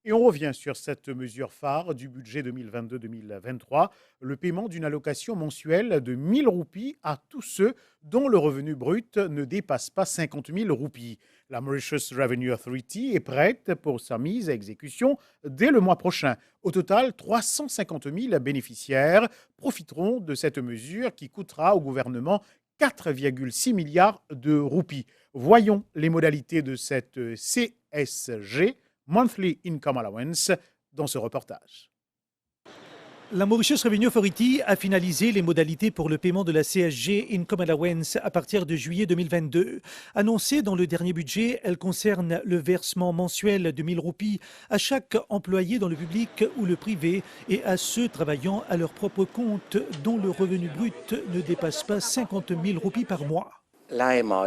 Et on revient sur cette mesure phare du budget 2022-2023, le paiement d'une allocation mensuelle de 1000 roupies à tous ceux dont le revenu brut ne dépasse pas 50 000 roupies. La Mauritius Revenue Authority est prête pour sa mise à exécution dès le mois prochain. Au total, 350 000 bénéficiaires profiteront de cette mesure qui coûtera au gouvernement 4,6 milliards de roupies. Voyons les modalités de cette CSG, Monthly Income Allowance, dans ce reportage. La Mauritius Revenue Authority a finalisé les modalités pour le paiement de la CSG Income Allowance à partir de juillet 2022. Annoncée dans le dernier budget, elle concerne le versement mensuel de 1000 roupies à chaque employé dans le public ou le privé et à ceux travaillant à leur propre compte dont le revenu brut ne dépasse pas 50 000 roupies par mois. L'AMA,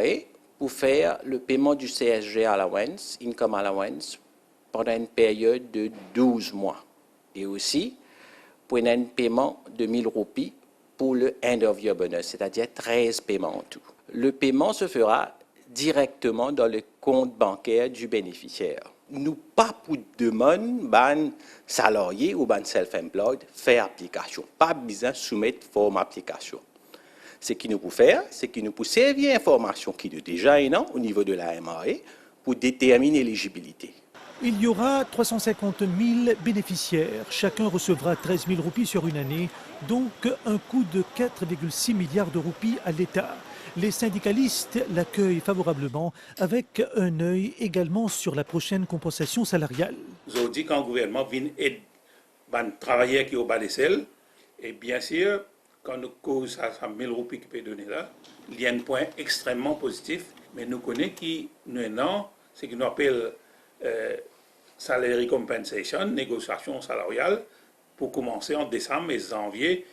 pour faire le paiement du CSG Allowance, Income Allowance, pendant une période de 12 mois. Et aussi, pour un paiement de 1000 roupies pour le end of year bonus, c'est-à-dire 13 paiements en tout. Le paiement se fera directement dans le compte bancaire du bénéficiaire. Nous pas pour demander ban salarié ou ban self-employed faire application, pas besoin de soumettre forme application. Ce qui nous peut faire, c'est que nous peut servir l'information qui est déjà énorme au niveau de la MRE pour déterminer l'éligibilité. Il y aura 350 000 bénéficiaires. Chacun recevra 13 000 roupies sur une année, donc un coût de 4,6 milliards de roupies à l'État. Les syndicalistes l'accueillent favorablement, avec un œil également sur la prochaine compensation salariale. Nous dit qu'un gouvernement vient aider les travailleurs qui ont bas les selles, et bien sûr, quand nous causons à 1000 roupies qui peut donner là, il y a un point extrêmement positif, mais nous connaissons qui nous non, c'est qu'on appelle salary compensation, négociation salariale, pour commencer en décembre et janvier.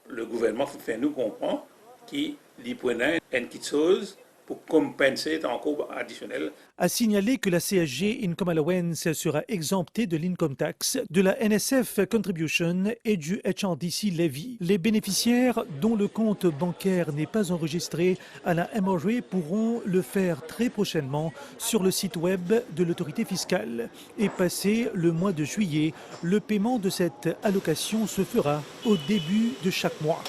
Le gouvernement fait nous comprendre qu'il prenait une petite chose pour compenser un coût additionnel. A signaler que la CSG Income Allowance sera exemptée de l'income tax, de la NSF Contribution et du HRDC Levy. Les bénéficiaires dont le compte bancaire n'est pas enregistré à la MRA pourront le faire très prochainement sur le site web de l'autorité fiscale. Et passé le mois de juillet, le paiement de cette allocation se fera au début de chaque mois.